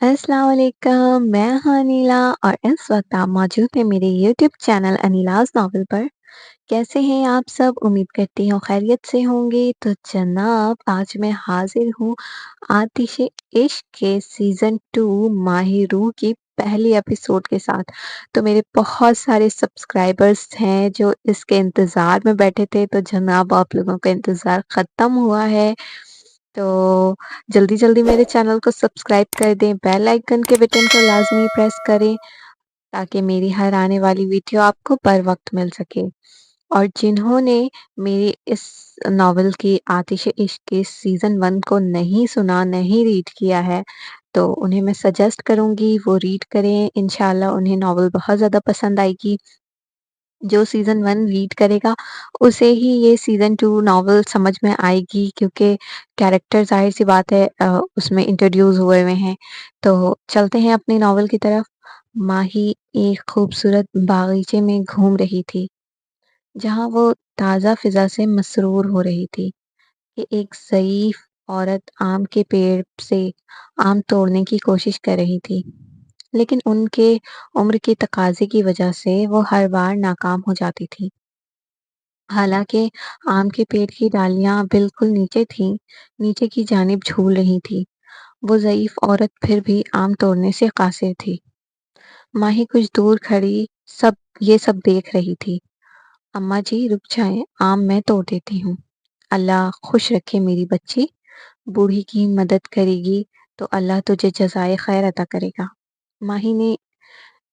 अस्सलाम वालेकुम, मैं हूँ अनीला और इस वक्त आप मौजूद हैं मेरे यूट्यूब चैनल अनीलाज़ नॉवल पर। कैसे हैं आप सब? उम्मीद करती हूँ खैरियत से होंगे। तो जनाब आज मैं हाज़िर हूँ आतिशे इश्क के सीज़न 2 माही रूह की पहली एपिसोड के साथ। तो मेरे बहुत सारे सब्सक्राइबर्स हैं जो इसके इंतज़ार में बैठे थे, तो जनाब आप लोगों का इंतज़ार ख़त्म हुआ है। तो जल्दी-जल्दी मेरे चैनल को सब्सक्राइब कर दें, बेल आइकन के बटन को लाज़मी प्रेस करें ताकि मेरी हर आने वाली वीडियो आपको बर वक़्त मिल सके। और जिन्होंने मेरी इस नॉवल की आतिश-ए-इश्क के सीज़न 1 को नहीं सुना, नहीं रीड किया है, तो उन्हें मैं सजेस्ट करूँगी वो रीड करें। इंशाअल्लाह उन्हें नॉवल बहुत ज़्यादा पसंद आएगी। जो सीज़न 1 रीड करेगा, उसे ही ये सीज़न 2 नॉवल समझ में आएगी क्योंकि कैरेक्टर ज़ाहिर-सी बात है उसमें इंट्रोड्यूस हुए हुए हैं। तो चलते हैं अपनी नॉवल की तरफ। माही एक खूबसूरत बागीचे में घूम रही थी, जहाँ वो ताज़ा फ़िज़ा से मसरूर हो रही थी कि एक ज़ईफ़ औरत आम के पेड़ से आम तोड़ने की कोशिश कर रही थी। लेकिन उनके उम्र के तकाज़े की वजह से वो हर बार नाकाम हो जाती थी। हालाँकि आम के पेड़ की डालियाँ बिल्कुल नीचे थीं, नीचे की जानिब झूल रही थीं। वो ज़ईफ़ औरत फिर भी आम तोड़ने से क़ासिर थी। माही कुछ दूर खड़ी ये सब देख रही थी। अम्मा जी रुक जाएँ, आम मैं तोड़ देती हूँ। अल्लाह खुश रखे मेरी बच्ची, बूढ़ी की मदद करेगी तो अल्लाह तुझे जज़ाए खैर अता करेगा। माही ने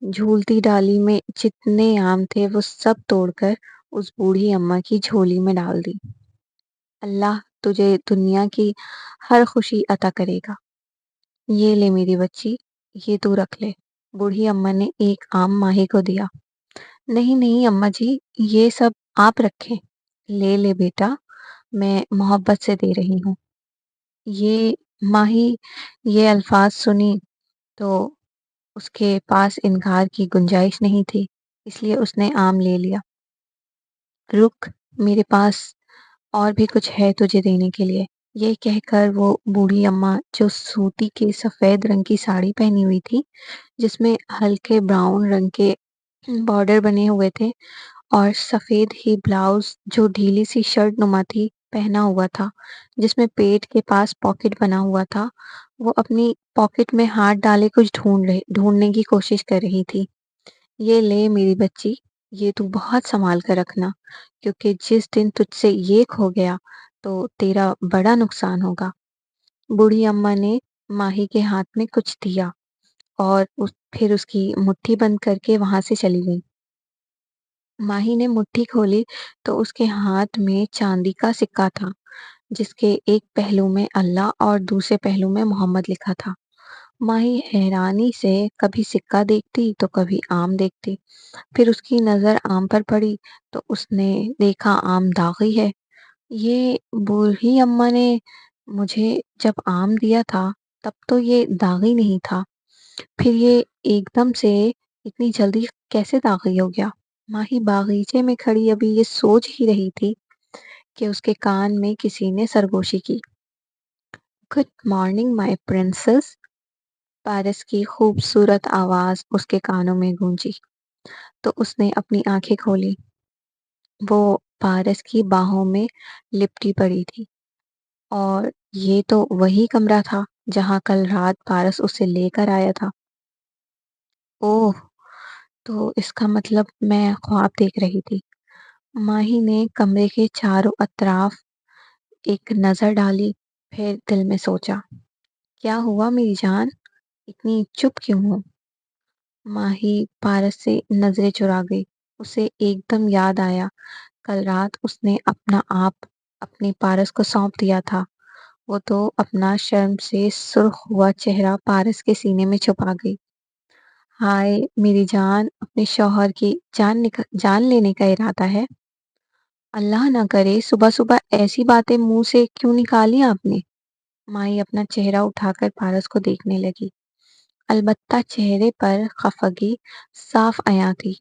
झूलती डाली में जितने आम थे वो सब तोड़कर उस बूढ़ी अम्मा की झोली में डाल दी। अल्लाह तुझे दुनिया की हर खुशी अता करेगा। ये ले मेरी बच्ची, ये तू रख ले। बूढ़ी अम्मा ने एक आम माही को दिया। नहीं नहीं अम्मा जी, ये सब आप रखें। ले ले बेटा, मैं मोहब्बत से दे रही हूँ। ये माही ये अल्फाज सुनी तो उसके पास इनकार की गुंजाइश नहीं थी, इसलिए उसने आम ले लिया। रुक, मेरे पास और भी कुछ है तुझे देने के लिए। ये कहकर वो बूढ़ी अम्मा जो सूती के सफ़ेद रंग की साड़ी पहनी हुई थी, जिसमें हल्के ब्राउन रंग के बॉर्डर बने हुए थे और सफ़ेद ही ब्लाउज़ जो ढीली सी शर्ट नुमा थी, पहना हुआ था, जिसमें पेट के पास पॉकेट बना हुआ था। वो अपनी पॉकेट में हाथ डाले कुछ ढूँढने की कोशिश कर रही थी। ये ले मेरी बच्ची, ये तू बहुत सँभाल कर रखना, क्योंकि जिस दिन तुझसे ये खो गया, तो तेरा बड़ा नुकसान होगा। बूढ़ी अम्मा ने माही के हाथ में कुछ दिया और फिर उसकी मुट्ठी बंद करके वहाँ से चली गई। माही ने मुट्ठी खोली तो उसके हाथ में चांदी का सिक्का था, जिसके एक पहलू में अल्लाह और दूसरे पहलू में मोहम्मद लिखा था। माही हैरानी से कभी सिक्का देखती तो कभी आम देखती। फिर उसकी नज़र आम पर पड़ी तो उसने देखा आम दागी है। ये बूढ़ी अम्मा ने मुझे जब आम दिया था तब तो ये दागी नहीं था, फिर ये एकदम से इतनी जल्दी कैसे दागी हो गया? माही बागीचे में खड़ी अभी ये सोच ही रही थी कि उसके कान में किसी ने सरगोशी की। गुड मॉर्निंग माय प्रिंसेस, पारस की खूबसूरत आवाज़ उसके कानों में गूंजी। तो उसने अपनी आंखें खोली। वो पारस की बाहों में लिपटी पड़ी थी और ये तो वही कमरा था जहाँ कल रात पारस उसे लेकर आया था। ओह! तो इसका मतलब मैं ख्वाब देख रही थी। माही ने कमरे के चारों अतराफ एक नज़र डाली, फिर दिल में सोचा, क्या हुआ मेरी जान? इतनी चुप क्यों हो? माही पारस से नज़रें चुरा गई। उसे एकदम याद आया, कल रात उसने अपना आप अपने पारस को सौंप दिया था। वो तो अपना शर्म से सुर्ख हुआ चेहरा पारस के सीने में छुपा गई। हाय मेरी जान, अपने शौहर की जान लेने का इरादा है? अल्लाह ना करे सुबह-सुबह ऐसी बातें मुँह से क्यों निकाली आपने? माही अपना चेहरा उठाकर पारस को देखने लगी। अलबत्ता चेहरे पर खफगी साफ अयां थी।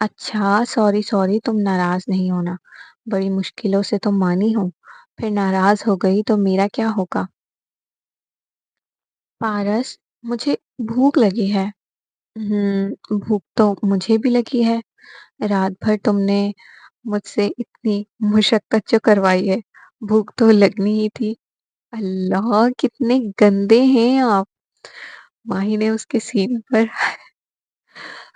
अच्छा, सॉरी सॉरी, तुम नाराज़ नहीं होना। बड़ी मुश्किलों से तो मानी हूँ, फिर नाराज़ हो गई तो मेरा क्या होगा? पारस, मुझे भूख लगी है। भूख तो मुझे भी लगी है। रात भर तुमने मुझसे इतनी मशक्कत जो करवाई है, भूख तो लगनी ही थी। अल्लाह! कितने गंदे हैं आप। माही ने उसके सीने पर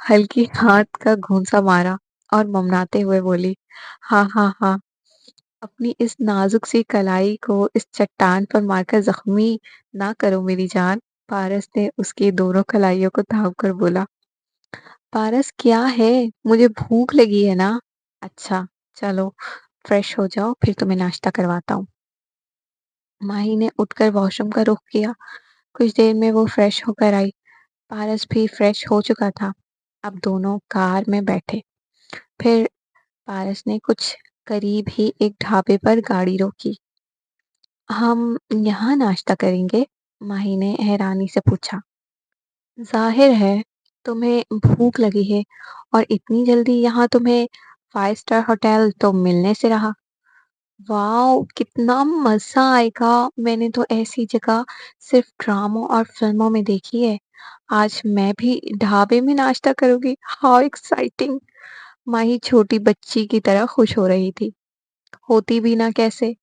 हल्की हाथ का घूंसा मारा और ममनाते हुए बोली, हाँ हाँ हाँ, अपनी इस नाजुक सी कलाई को इस चट्टान पर मारकर जख्मी ना करो मेरी जान। पारस ने उसकी दोनों कलाइयों को थाम कर बोला, पारस क्या है, मुझे भूख लगी है ना। अच्छा, चलो फ्रेश हो जाओ फिर तुम्हें नाश्ता करवाता हूँ। माही ने उठकर वॉशरूम का रुख किया। कुछ देर में वो फ्रेश होकर आई। पारस भी फ्रेश हो चुका था। अब दोनों कार में बैठे। फिर पारस ने कुछ करीब ही एक ढाबे पर गाड़ी रोकी। हम यहाँ नाश्ता करेंगे? माही ने हैरानी से पूछा। जाहिर है तुम्हें भूख लगी है और इतनी जल्दी यहाँ तुम्हें 5 स्टार होटल तो मिलने से रहा। वाओ! कितना मज़ा आएगा। मैंने तो ऐसी जगह सिर्फ ड्रामों और फ़िल्मों में देखी है। आज मैं भी ढाबे में नाश्ता करूँगी। How exciting! माही छोटी बच्ची की तरह खुश हो रही थी। होती भी ना कैसे।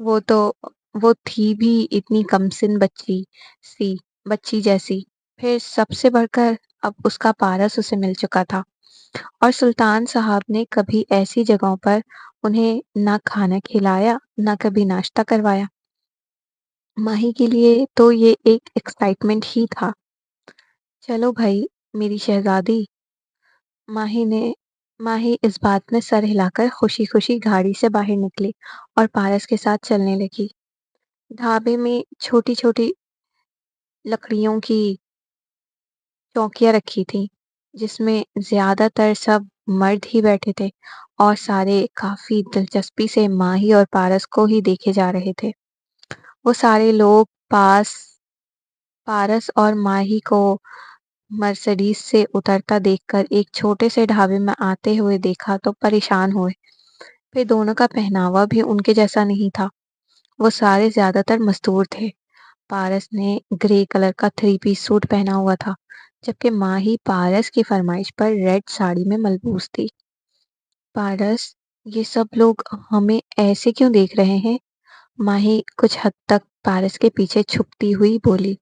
वो तो वो थी भी इतनी कमसिन बच्ची जैसी। फिर सबसे बढ़कर अब उसका पारस उसे मिल चुका था और सुल्तान साहब ने कभी ऐसी जगहों पर उन्हें ना खाना खिलाया, ना कभी नाश्ता करवाया। माही के लिए तो ये एक एक्साइटमेंट ही था। चलो भई मेरी शहज़ादी, माही ने माही इस बात में सर हिलाकर खुशी-खुशी गाड़ी से बाहर निकली और पारस के साथ चलने लगी। ढाबे में छोटी-छोटी लकड़ियों की चौकियाँ रखी थीं, जिसमें ज़्यादातर सब मर्द ही बैठे थे और सारे काफ़ी दिलचस्पी से माही और पारस को ही देखे जा रहे थे। वो सारे लोग पारस और माही को मर्सिडीज़ से उतरता देखकर एक छोटे से ढाबे में आते हुए देखा तो परेशान हुए। फिर दोनों का पहनावा भी उनके जैसा नहीं था। वो सारे ज़्यादातर मज़दूर थे। पारस ने ग्रे कलर का थ्री पीस सूट पहना हुआ था, जबकि माही पारस की फरमाइश पर रेड साड़ी में मलबूस थी। पारस, ये सब लोग हमें ऐसे क्यों देख रहे हैं? माही कुछ हद तक पारस के पीछे छुपती हुई बोली।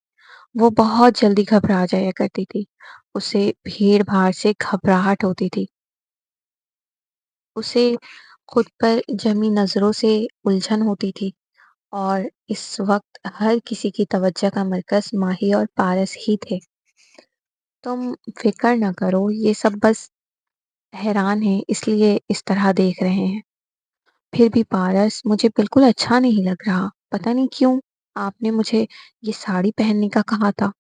वो बहुत जल्दी घबरा जाया करती थी। उसे भीड़-भाड़ से घबराहट होती थी। उसे खुद पर जमी नज़रों से उलझन होती थी और इस वक़्त हर किसी की तवज्जो का मरकज़ माही और पारस ही थे। तुम फ़िक्र ना करो, ये सब बस हैरान हैं इसलिए इस तरह देख रहे हैं। फिर भी पारस, मुझे बिल्कुल अच्छा नहीं लग रहा। पता नहीं क्यों? आपने मुझे ये साड़ी पहनने का कहा था।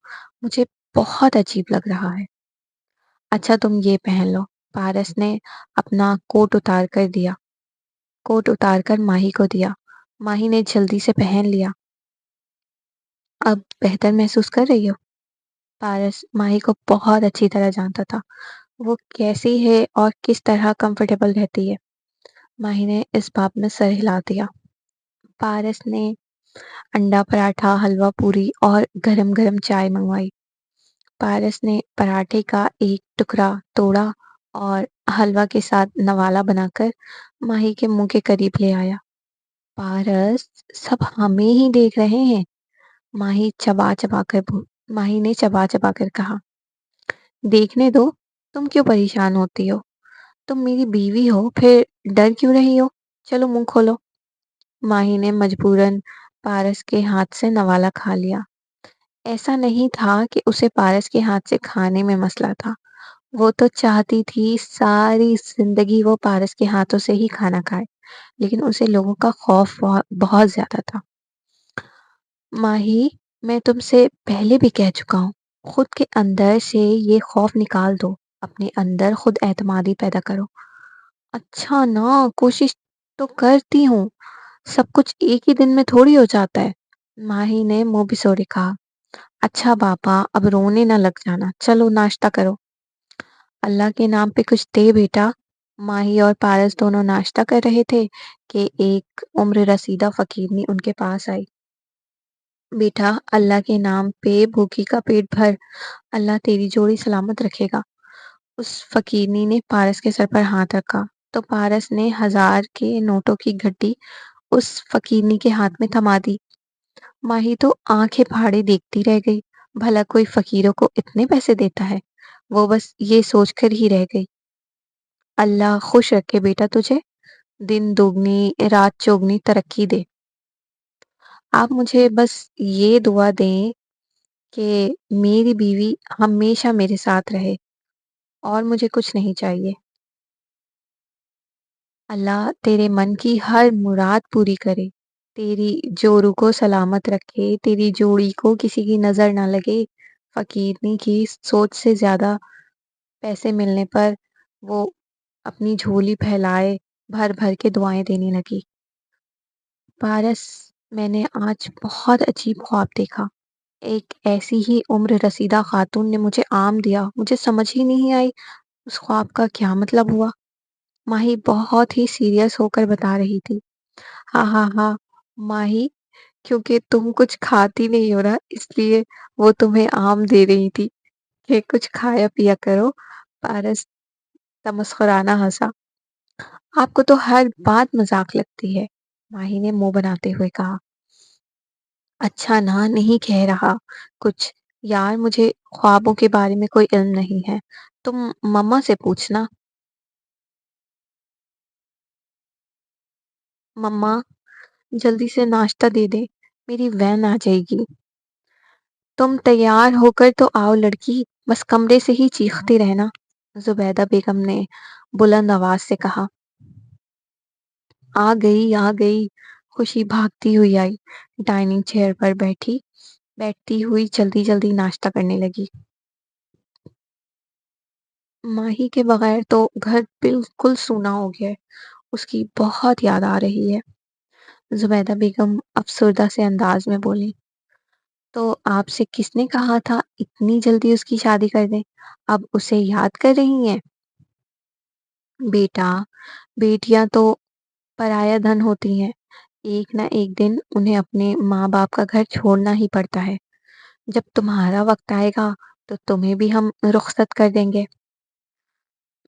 मुझे बहुत अजीब लग रहा है। अच्छा तुम ये पहन लो। पारस ने अपना कोट उतार कर माही को दिया। माही ने जल्दी से पहन लिया। अब बेहतर महसूस कर रही हो? पारस माही को बहुत अच्छी तरह जानता था। वो कैसी है और किस तरह कंफर्टेबल रहती है। माही ने इस बात में सर हिला दिया। पारस ने अंडा पराठा, हलवा पूरी और गरम-गरम चाय मंगवाई। पारस ने पराठे का एक टुकड़ा तोड़ा और हलवा के साथ नवाला बनाकर माही के मुंह के करीब ले आया। पारस, सब हमें ही देख रहे हैं। माही ने चबा-चबा कर कहा। देखने दो, तुम क्यों परेशान होती हो? तुम मेरी बीवी हो, फिर डर क्यों रही हो? चलो मुंह खोलो। माही ने मजबूरन पारस के हाथ से नवाला खा लिया। ऐसा नहीं था कि उसे पारस के हाथ से खाने में मसला था। वो तो चाहती थी सारी ज़िंदगी वो पारस के हाथों से ही खाना खाए, लेकिन उसे लोगों का खौफ बहुत ज़्यादा था। माही, मैं तुमसे पहले भी कह चुका हूँ, खुद के अंदर से ये खौफ निकाल दो। अपने अंदर खुद एतमादी पैदा करो। अच्छा ना, कोशिश तो करती हूँ। सब कुछ एक ही दिन में थोड़ी हो जाता है। माही ने मुँह बिसोरे कहा। अच्छा बाबा, अब रोने ना लग जाना। चलो नाश्ता करो। अल्लाह के नाम पे कुछ दे बेटा। माही और पारस दोनों नाश्ता कर रहे थे कि एक उम्र रसीदा फकीरनी उनके पास आई। बेटा अल्लाह के नाम पे भूखी का पेट भर, अल्लाह तेरी जोड़ी सलामत रखेगा। उस फकीरनी ने पारस के सर पर हाथ रखा तो पारस ने 1000 के नोटों की गड्डी उस फकीरनी के हाथ में थमा दी। माही तो आंखें फाड़े देखती रह गई। भला कोई फकीरों को इतने पैसे देता है? वो बस ये सोचकर ही रह गई। अल्लाह खुश रखे बेटा तुझे, दिन दोगुनी रात चौगुनी तरक्की दे। आप मुझे बस ये दुआ दें कि मेरी बीवी हमेशा मेरे साथ रहे, और मुझे कुछ नहीं चाहिए। अल्लाह तेरे मन की हर मुराद पूरी करे, तेरी जोरू को सलामत रखे, तेरी जोड़ी को किसी की नजर ना लगे। फकीरनी की सोच से ज्यादा पैसे मिलने पर वो अपनी झोली फैलाए भर भर के दुआएं देने लगी। पारस, मैंने आज बहुत अजीब ख्वाब देखा। एक ऐसी ही उम्र रसीदा खातून ने मुझे आम दिया, मुझे समझ ही नहीं आई उस ख्वाब का क्या मतलब हुआ। माही बहुत ही सीरियस होकर बता रही थी। हाँ हाँ हाँ माही, क्योंकि तुम कुछ खाती नहीं हो ना, इसलिए वो तुम्हें आम दे रही थी कि कुछ खाया पिया करो। पारस तमस्कुराना हंसा। आपको तो हर बात मजाक लगती है, माही ने मुंह बनाते हुए कहा। अच्छा ना, नहीं कह रहा कुछ। यार मुझे ख्वाबों के बारे में कोई इल्म नहीं है, तुम मम्मा से पूछना। मम्मा जल्दी से नाश्ता दे दे, मेरी वैन आ जाएगी। तुम तैयार होकर तो आओ लड़की, बस कमरे से ही चीखती रहना, जुबैदा बेगम ने बुलंद आवाज से कहा। आ गई आ गई, खुशी भागती हुई आई, डाइनिंग चेयर पर बैठती हुई जल्दी जल्दी नाश्ता करने लगी। माही के बगैर तो घर बिल्कुल सूना हो गया है, उसकी बहुत याद आ रही है। जुबैदा बेगम अफसरदा से अंदाज में बोली। तो आपसे किसने कहा था इतनी जल्दी उसकी शादी कर दें? अब उसे याद कर रही हैं? बेटा, बेटियां तो पराया धन होती हैं, एक ना एक दिन उन्हें अपने माँ बाप का घर छोड़ना ही पड़ता है। जब तुम्हारा वक्त आएगा तो तुम्हें भी हम रुखसत कर देंगे।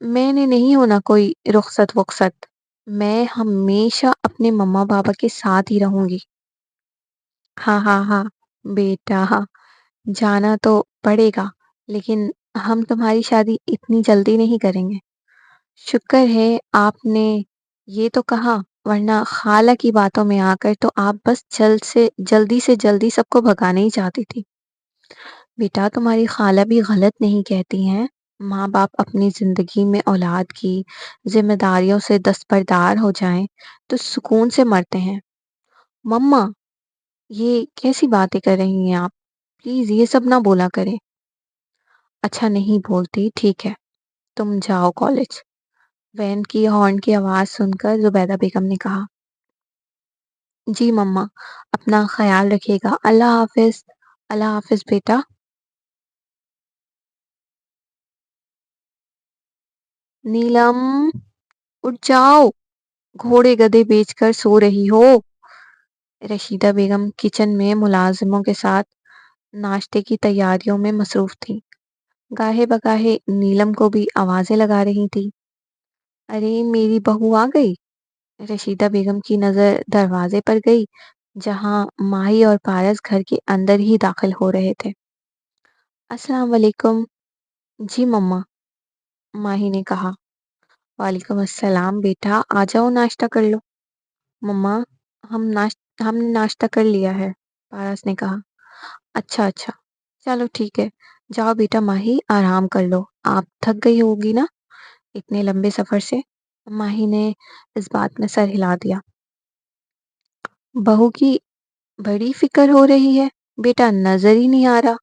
मैंने नहीं होना कोई रुखसत वुखसत, मैं हमेशा अपने मम्मा पापा के साथ ही रहूंगी। हाँ हाँ हाँ बेटा, हाँ, जाना तो पड़ेगा, लेकिन हम तुम्हारी शादी इतनी जल्दी नहीं करेंगे। शुक्र है आपने ये तो कहा, वरना खाला की बातों में आकर तो आप बस जल्दी से जल्दी सबको भगाना ही चाहती थी। बेटा तुम्हारी खाला भी गलत नहीं कहती हैं। माँ बाप अपनी जिंदगी में औलाद की जिम्मेदारियों से दस्तबरदार हो जाएं तो सुकून से मरते हैं। मम्मा, ये कैसी बातें कर रही हैं आप? प्लीज ये सब ना बोला करें। अच्छा नहीं बोलती, ठीक है, तुम जाओ कॉलेज। वैन की हॉर्न की आवाज सुनकर जुबैदा बेगम ने कहा। जी मम्मा, अपना ख्याल रखिएगा, अल्लाह हाफिज। अल्लाह हाफिज बेटा। नीलम, उठ जाओ, घोड़े गधे बेचकर सो रही हो। रशीदा बेगम किचन में मुलाजिमों के साथ नाश्ते की तैयारियों में मसरूफ थी। गाहे बगाहे नीलम को भी आवाजें लगा रही थी। अरे मेरी बहू आ गई। रशीदा बेगम की नजर दरवाजे पर गई, जहां माही और पारस घर के अंदर ही दाखिल हो रहे थे। अस्सलाम वालेकुम। जी मम्मा, माही ने कहा। वालेकुम अस्सलाम बेटा, आ जाओ नाश्ता कर लो। मम्मा, हमने नाश्ता कर लिया है, पारस ने कहा। अच्छा अच्छा, चलो ठीक है, जाओ बेटा माही, आराम कर लो, आप थक गई होगी ना इतने लंबे सफर से। माही ने इस बात में सर हिला दिया। बहू की बड़ी फिक्र हो रही है, बेटा नजर ही नहीं आ रहा।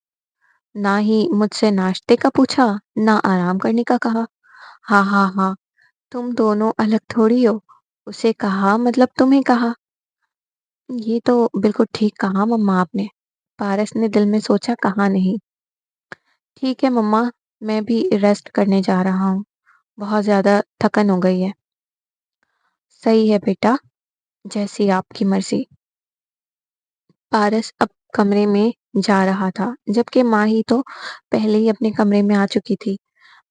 ना ही मुझसे नाश्ते का पूछा, ना आराम करने का कहा। हाँ हाँ हाँ, तुम दोनों अलग थोड़ी हो, उसे कहा मतलब तुम्हें कहा। ये तो बिल्कुल ठीक कहा मम्मा आपने, पारस ने दिल में सोचा, कहा नहीं। ठीक है मम्मा, मैं भी रेस्ट करने जा रहा हूँ, बहुत ज्यादा थकन हो गई है। सही है बेटा, जैसी आपकी मर्जी। पारस अब کمرے میں جا رہا تھا جبکہ ماہی تو پہلے ہی اپنے کمرے میں آ چکی تھی۔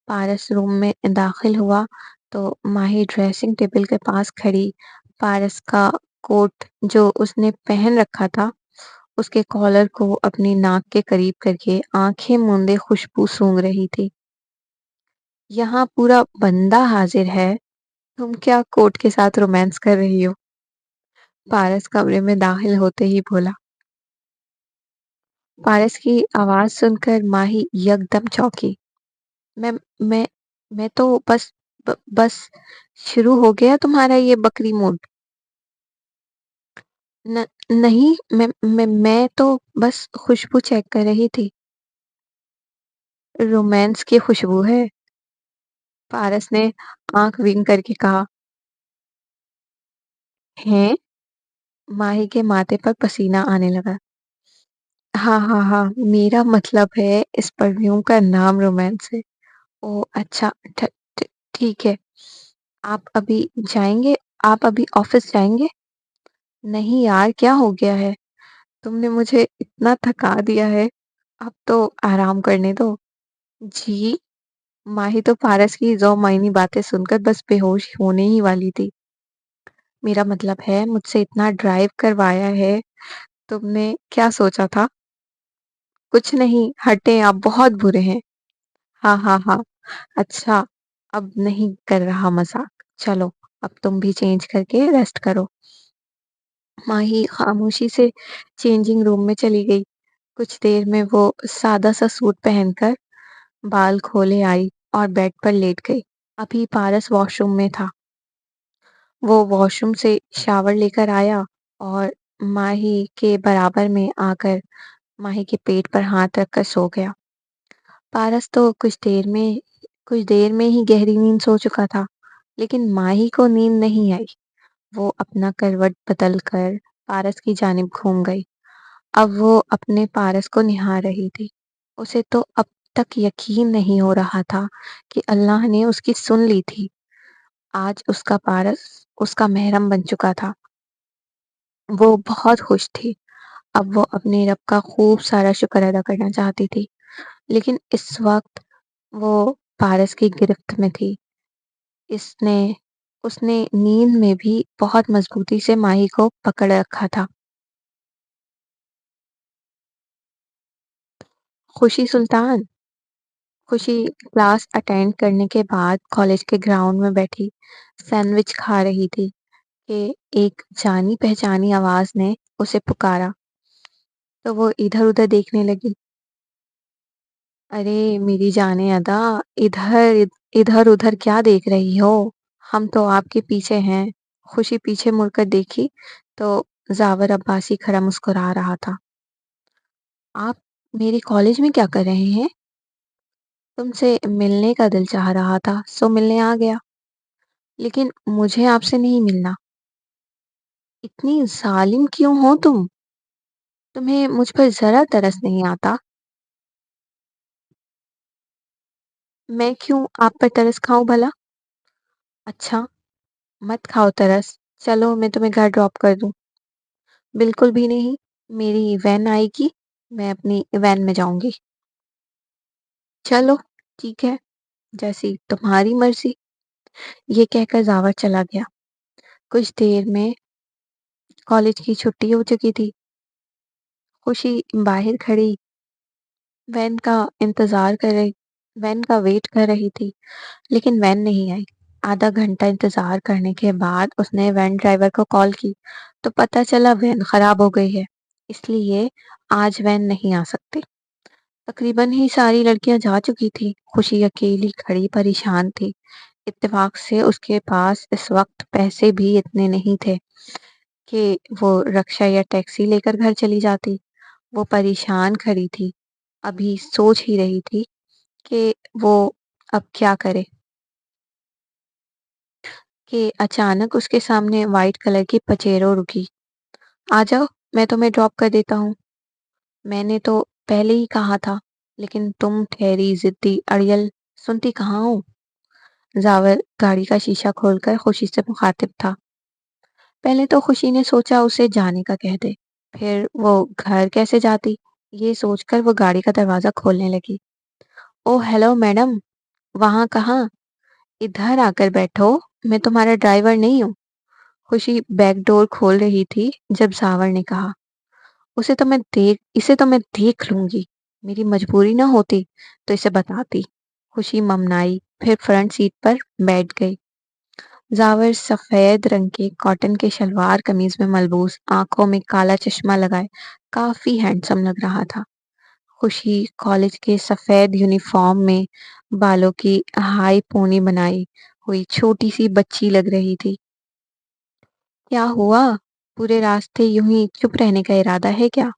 پارس روم میں داخل ہوا تو ماہی ڈریسنگ ٹیبل کے پاس کھڑی پارس کا کوٹ جو اس نے پہن رکھا تھا اس کے کالر کو اپنی ناک کے قریب کر کے آنکھیں موندے خوشبو سونگھ رہی تھی۔ یہاں پورا بندہ حاضر ہے، تم کیا کوٹ کے ساتھ رومانس کر رہی ہو؟ پارس کمرے میں داخل ہوتے ہی بولا۔ پارس کی آواز سن کر ماہی یکدم چونکی۔ میں میں میں تو بس شروع ہو گیا تمہارا یہ بکری موڈ۔ نہیں میں تو بس خوشبو چیک کر رہی تھی۔ رومانس کی خوشبو ہے؟ پارس نے آنکھ ونگ کر کے کہا۔ ہیں؟ ماہی کے ماتھے پر پسینہ آنے لگا۔ ہاں ہاں ہاں، میرا مطلب ہے اس پرفیوم کا نام رومانس ہے۔ او اچھا، ٹھیک ہے۔ آپ ابھی جائیں گے؟ آپ ابھی آفس جائیں گے؟ نہیں یار، کیا ہو گیا ہے؟ تم نے مجھے اتنا تھکا دیا ہے، اب تو آرام کرنے دو۔ جی؟ ماہی تو پارس کی ذو معنی باتیں سن کر بس بے ہوش ہونے ہی والی تھی۔ میرا مطلب ہے مجھ سے اتنا ڈرائیو کروایا ہے، تم نے کیا سوچا تھا؟ کچھ نہیں، ہٹیں، آپ بہت برے ہیں۔ ہاں ہاں ہاں، اچھا اب نہیں کر رہا مذاق، چلو اب تم بھی چینج کر کے ریسٹ کرو۔ ماہی خاموشی سے چینجنگ روم میں چلی گئی۔ کچھ دیر میں وہ سادہ سا سوٹ پہن کر بال کھولے آئی اور بیڈ پر لیٹ گئی۔ ابھی پارس واش روم میں تھا۔ وہ واش روم سے شاور لے کر آیا اور ماہی کے برابر میں آ کر ماہی کے پیٹ پر ہاتھ رکھ کر سو گیا۔ پارس تو کچھ دیر میں ہی گہری نیند سو چکا تھا، لیکن ماہی کو نیند نہیں آئی۔ وہ اپنا کروٹ بدل کر پارس کی جانب گھوم گئی۔ اب وہ اپنے پارس کو نہار رہی تھی۔ اسے تو اب تک یقین نہیں ہو رہا تھا کہ اللہ نے اس کی سن لی تھی۔ آج اس کا پارس اس کا محرم بن چکا تھا۔ وہ بہت خوش تھی۔ اب وہ اپنے رب کا خوب سارا شکر ادا کرنا چاہتی تھی، لیکن اس وقت وہ پارس کی گرفت میں تھی۔ اس نے نیند میں بھی بہت مضبوطی سے ماہی کو پکڑ رکھا تھا۔ خوشی سلطان؟ خوشی کلاس اٹینڈ کرنے کے بعد کالج کے گراؤنڈ میں بیٹھی سینڈوچ کھا رہی تھی کہ ایک جانی پہچانی آواز نے اسے پکارا، تو وہ ادھر ادھر دیکھنے لگی۔ ارے میری جانیں ادا، ادھر ادھر کیا دیکھ رہی ہو؟ ہم تو آپ کے پیچھے ہیں۔ خوشی پیچھے مڑ کر دیکھی تو زاور عباسی کھڑا مسکرا رہا تھا۔ آپ میرے کالج میں کیا کر رہے ہیں؟ تم سے ملنے کا دل چاہ رہا تھا سو ملنے آ گیا، لیکن مجھے آپ سے نہیں ملنا۔ اتنی ظالم کیوں ہو تم؟ تمہیں مجھ پر ذرا ترس نہیں آتا؟ میں کیوں آپ پر ترس کھاؤں بھلا؟ اچھا، مت کھاؤ ترس، چلو میں تمہیں گھر ڈراپ کر دوں۔ بالکل بھی نہیں، میری وین آئے گی، میں اپنی وین میں جاؤں گی۔ چلو ٹھیک ہے، جیسی تمہاری مرضی۔ یہ کہہ کر زاور چلا گیا۔ کچھ دیر میں کالج کی چھٹی ہو چکی تھی۔ خوشی باہر کھڑی وین کا ویٹ کر رہی تھی، لیکن وین نہیں آئی۔ آدھا گھنٹہ انتظار کرنے کے بعد اس نے وین ڈرائیور کو کال کی تو پتہ چلا وین خراب ہو گئی ہے، اس لیے آج وین نہیں آ سکتی۔ تقریباً ہی ساری لڑکیاں جا چکی تھی۔ خوشی اکیلی کھڑی پریشان تھی۔ اتفاق سے اس کے پاس اس وقت پیسے بھی اتنے نہیں تھے کہ وہ رکشا یا ٹیکسی لے کر گھر چلی جاتی۔ وہ پریشان کھڑی تھی، ابھی سوچ ہی رہی تھی کہ وہ اب کیا کرے کہ اچانک اس کے سامنے وائٹ کلر کی پچیرو رکی۔ آ جاؤ، میں تمہیں ڈراپ کر دیتا ہوں۔ میں نے تو پہلے ہی کہا تھا، لیکن تم ٹھہری ضدی اڑیل سنتی کہاں ہوں۔ زاور گاڑی کا شیشہ کھول کر خوشی سے مخاطب تھا۔ پہلے تو خوشی نے سوچا اسے جانے کا کہہ دے، फिर वो घर कैसे जाती? ये सोचकर वो गाड़ी का दरवाज़ा खोलने लगी। ओह! हेलो मैडम, वहाँ कहाँ? इधर आकर बैठो, मैं तुम्हारा ड्राइवर नहीं हूँ। खुशी बैक डोर खोल रही थी जब सावर ने कहा, इसे तो मैं देख लूँगी। मेरी मजबूरी ना होती तो इसे बताती। खुशी ममनाई, फिर फ्रंट सीट पर बैठ गई। ज़ावर सफ़ेद रंग के कॉटन के शलवार कमीज में मलबूस, आंखों में काला चश्मा लगाए काफी हैंडसम लग रहा था। खुशी कॉलेज के सफ़ेद यूनिफॉर्म में बालों की हाई पोनी बनाई हुई छोटी सी बच्ची लग रही थी। क्या हुआ? पूरे रास्ते यूं ही चुप रहने का इरादा है क्या?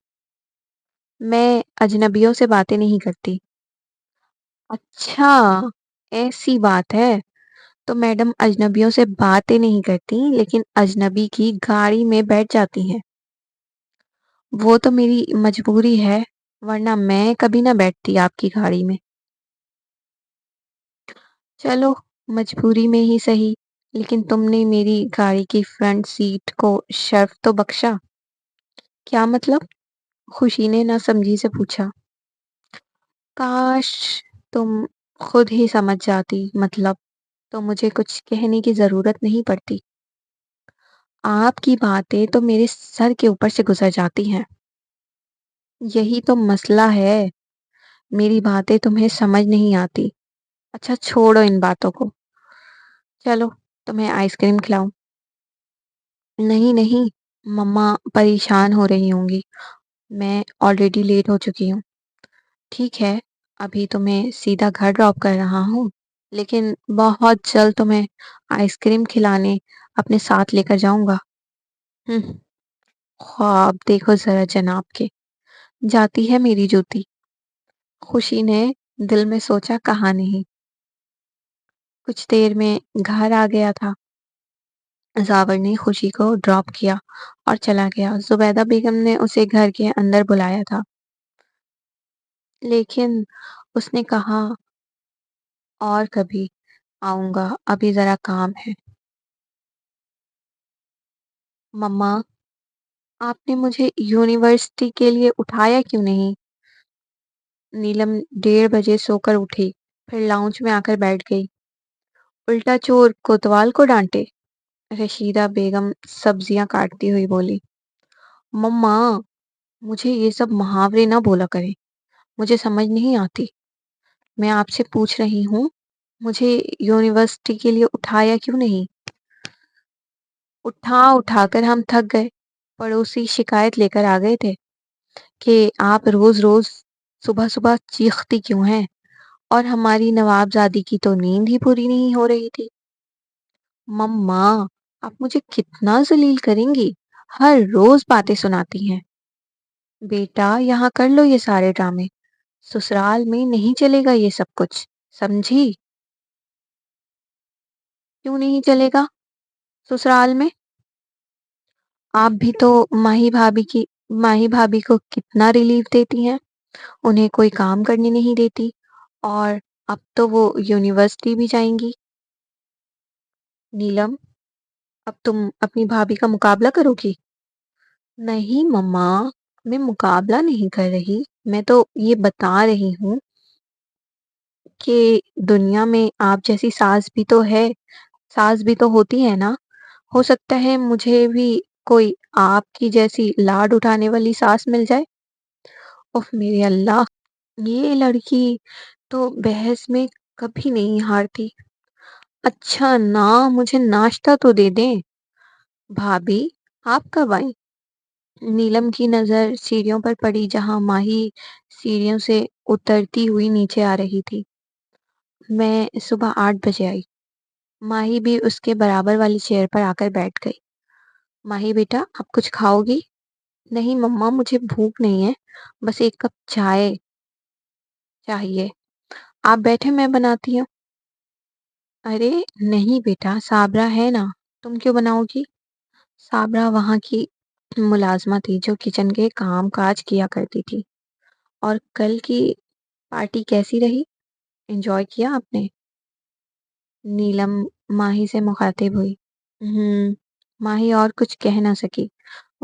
मैं अजनबियों से बातें नहीं करती। अच्छा, ऐसी बात है। तो मैडम अजनबियों से बातें नहीं करती लेकिन अजनबी की गाड़ी में बैठ जाती हैं। वो तो मेरी मजबूरी है, वरना मैं कभी ना बैठती आपकी गाड़ी में। चलो, मजबूरी में ही सही, लेकिन तुमने मेरी गाड़ी की फ्रंट सीट को शर्फ तो बख्शा। क्या मतलब? खुशी ने नासमझी से पूछा। काश तुम खुद ही समझ जाती, मतलब तो मुझे कुछ कहने की जरूरत नहीं पड़ती। आपकी बातें तो मेरे सर के ऊपर से गुजर जाती हैं। यही तो मसला है, मेरी बातें तुम्हें समझ नहीं आती। अच्छा छोड़ो इन बातों को, चलो तुम्हें आइसक्रीम खिलाऊं। नहीं नहीं, मम्मा परेशान हो रही होंगी, मैं ऑलरेडी लेट हो चुकी हूँ। ठीक है, अभी तुम्हें सीधा घर ड्रॉप कर रहा हूँ, लेकिन बहुत जल्द तुम्हें आइसक्रीम खिलाने अपने साथ लेकर जाऊंगा। हम्म, ख्वाब देखो जरा जनाब के, जाती है मेरी जूती। खुशी ने दिल में सोचा, कहा नहीं। कुछ देर में घर आ गया था। जावर ने खुशी को ड्रॉप किया और चला गया। जुबैदा बेगम ने उसे घर के अंदर बुलाया था, लेकिन उसने कहा और कभी आऊंगा, अभी जरा काम है। मम्मा, आपने मुझे यूनिवर्सिटी के लिए उठाया क्यों नहीं? नीलम 1:30 बजे सोकर उठी, फिर लाउंज में आकर बैठ गई। उल्टा चोर कोतवाल को डांटे। रशीदा बेगम सब्जियां काटती हुई बोली, मम्मा, मुझे ये सब मुहावरे ना बोला करें, मुझे समझ नहीं आती। मैं आपसे पूछ रही हूँ, मुझे यूनिवर्सिटी के लिए उठाया क्यों नहीं? उठा उठाकर हम थक गए। पड़ोसी शिकायत लेकर आ गए थे कि आप रोज रोज सुबह सुबह चीखती क्यों हैं, और हमारी नवाबजादी की तो नींद ही पूरी नहीं हो रही थी। मम्मा, आप मुझे कितना जलील करेंगी? हर रोज बातें सुनाती हैं। बेटा यहाँ कर लो ये सारे ड्रामे, ससुराल में नहीं चलेगा ये सब कुछ, समझी? क्यों नहीं चलेगा ससुराल में? आप भी तो माही भाभी को कितना रिलीफ देती हैं, उन्हें कोई काम करने नहीं देती, और अब तो वो यूनिवर्सिटी भी जाएंगी। नीलम, अब तुम अपनी भाभी का मुकाबला करोगी? नहीं मम्मा, मैं मुकाबला नहीं कर रही, मैं तो ये बता रही हूँ कि दुनिया में आप जैसी सास भी तो होती है ना। हो सकता है मुझे भी कोई आपकी जैसी लाड उठाने वाली सास मिल जाए। उफ मेरे अल्लाह, ये लड़की तो बहस में कभी नहीं हारती। अच्छा ना, मुझे नाश्ता तो दे दें। भाभी, आप कब आई? नीलम की नजर सीढ़ियों पर पड़ी, जहां माही सीढ़ियों से उतरती हुई नीचे आ रही थी। मैं सुबह 8 बजे आई। माही भी उसके बराबर वाली चेयर पर आकर बैठ गई। माही बेटा, आप कुछ खाओगी? नहीं मम्मा, मुझे भूख नहीं है, बस एक कप चाय चाहिए। आप बैठे, मैं बनाती हूँ। अरे नहीं बेटा, साबरा है ना, तुम क्यों बनाओगी? साबरा वहाँ की मुलाजमा थी जो किचन के काम काज किया करती थी। और कल की पार्टी कैसी रही? एंजॉय किया आपने? नीलम माही से मुखातिब हुई। माही और कुछ कह ना सकी।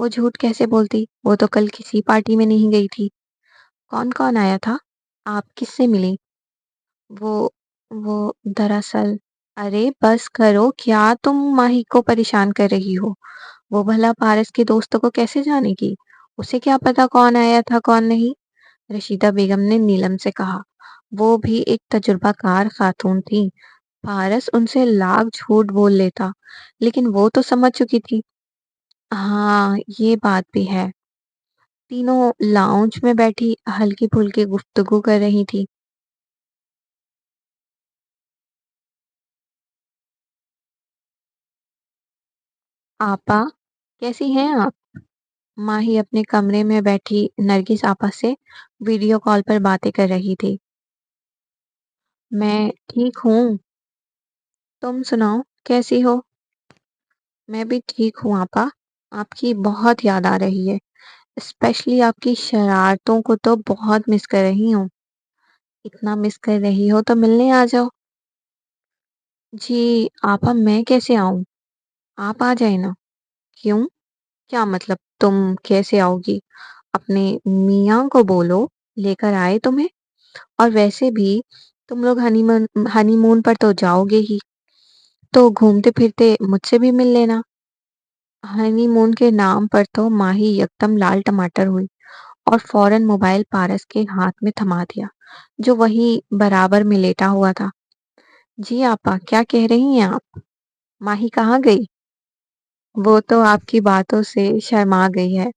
وہ جھوٹ کیسے بولتی؟ وہ تو کل کسی پارٹی میں نہیں گئی تھی۔ کون کون آیا تھا؟ آپ کس سے ملی؟ وہ وہ دراصل ارے بس کرو، کیا تم ماہی کو پریشان کر رہی ہو؟ وہ بھلا پارس کے دوستوں کو کیسے جانے گی؟ اسے کیا پتا کون آیا تھا کون نہیں؟ رشیدہ بیگم نے نیلم سے کہا۔ وہ بھی ایک تجربہ کار خاتون تھی۔ پارس ان سے لاکھ جھوٹ بول لیتا، لیکن وہ تو سمجھ چکی تھی۔ ہاں، یہ بات بھی ہے۔ تینوں لاؤنج میں بیٹھی ہلکی پھلکی گفتگو کر رہی تھی۔ آپا، کیسی ہیں آپ؟ ماہی اپنے کمرے میں بیٹھی نرگس آپا سے ویڈیو کال پر باتیں کر رہی تھی۔ میں ٹھیک ہوں، تم سناؤ کیسی ہو؟ میں بھی ٹھیک ہوں آپا، آپ کی بہت یاد آ رہی ہے، اسپیشلی آپ کی شرارتوں کو تو بہت مس کر رہی ہوں۔ اتنا مس کر رہی ہو تو ملنے آ جاؤ۔ جی آپا، میں کیسے آؤں؟ آپ آ جائیں نا۔ کیوں؟ کیا مطلب تم کیسے آؤ گی؟ اپنے میاں کو بولو لے کر آئے تمہیں، اور ویسے بھی تم لوگ ہنی مون پر تو جاؤ گے ہی، تو گھومتے پھرتے مجھ سے بھی مل لینا۔ ہنی مون کے نام پر تو ماہی یکدم لال ٹماٹر ہوئی اور فوراً موبائل پارس کے ہاتھ میں تھما دیا، جو وہی برابر میں لیٹا ہوا تھا۔ جی آپا، کیا کہہ رہی ہیں آپ؟ ماہی کہاں گئی؟ وہ تو آپ کی باتوں سے شرما گئی ہے،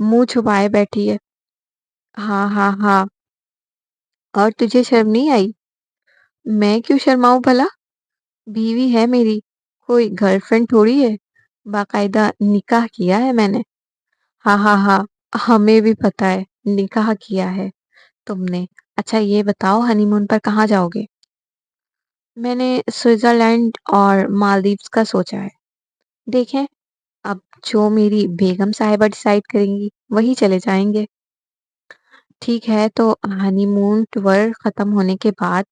منہ چھپائے بیٹھی ہے۔ ہاں ہاں ہاں، اور تجھے شرم نہیں آئی؟ میں کیوں شرماؤں بھلا؟ بیوی ہے میری، کوئی گرل فرینڈ تھوڑی ہے، باقاعدہ نکاح کیا ہے میں نے۔ ہاں ہاں ہاں، ہمیں بھی پتا ہے نکاح کیا ہے تم نے۔ اچھا یہ بتاؤ، ہنی مون پر کہاں جاؤ گے؟ میں نے سوئٹزرلینڈ اور مالدیوز کا سوچا ہے۔ دیکھیں، اب جو میری بیگم صاحبہ ڈیسائیڈ کریں گی وہی چلے جائیں گے۔ ٹھیک ہے، تو ہنی مون ٹور ختم ہونے کے بعد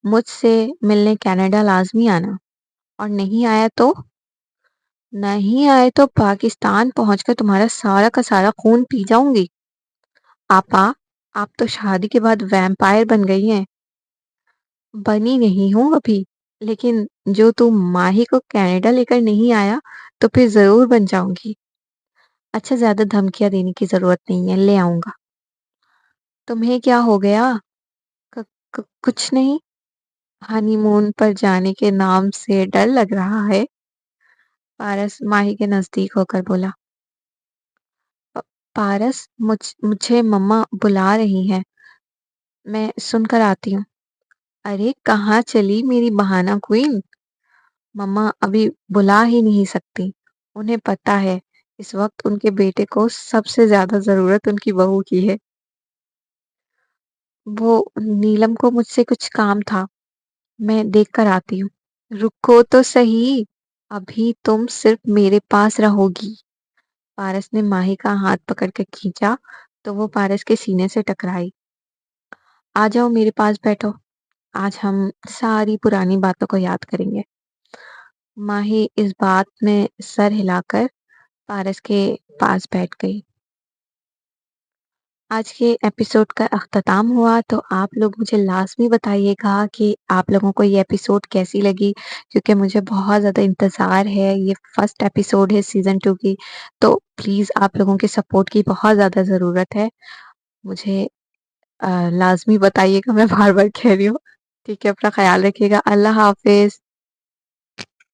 مجھ سے ملنے کینیڈا لازمی آنا، اور نہیں آیا تو؟ نہیں آئے تو پاکستان پہنچ کر تمہارا سارا کا سارا خون پی جاؤں گی۔ آپا، آپ تو شادی کے بعد ویمپائر بن گئی ہیں۔ بنی نہیں ہوں ابھی، لیکن جو تم ماہی کو کینیڈا لے کر نہیں آیا تو پھر ضرور بن جاؤں گی۔ اچھا، زیادہ دھمکیاں دینے کی ضرورت نہیں ہے، لے آؤں گا۔ تمہیں کیا ہو گیا؟ کچھ نہیں، ہنی مون پر جانے کے نام سے ڈر لگ رہا ہے۔ پارس ماہی کے نزدیک ہو کر بولا۔ پارس، مجھے مما بلا رہی ہیں، میں سن کر آتی ہوں۔ ارے کہاں چلی میری بہانہ کوئن؟ مما ابھی بلا ہی نہیں سکتی، انہیں پتا ہے اس وقت ان کے بیٹے کو سب سے زیادہ ضرورت ان کی بہو کی ہے۔ وہ نیلم کو مجھ سے کچھ کام تھا، میں دیکھ کر آتی ہوں۔ رکو تو صحیح، ابھی تم صرف میرے پاس رہو گی۔ پارس نے ماہی کا ہاتھ پکڑ کے کھینچا تو وہ پارس کے سینے سے ٹکرائی۔ آ جاؤ میرے پاس بیٹھو، آج ہم ساری پرانی باتوں کو یاد کریں گے۔ ماہی اس بات میں سر ہلا کر پارس کے پاس بیٹھ گئی۔ آج کے ایپیسوڈ کا اختتام ہوا، تو آپ لوگ مجھے لازمی بتائیے گا کہ آپ لوگوں کو یہ ایپیسوڈ کیسی لگی، کیونکہ مجھے بہت زیادہ انتظار ہے، یہ فرسٹ ایپیسوڈ ہے سیزن 2 کی، تو پلیز آپ لوگوں کے سپورٹ کی بہت زیادہ ضرورت ہے۔ مجھے لازمی بتائیے گا، میں بار بار کہہ رہی ہوں۔ ٹھیک ہے، اپنا خیال رکھیے گا، اللہ حافظ۔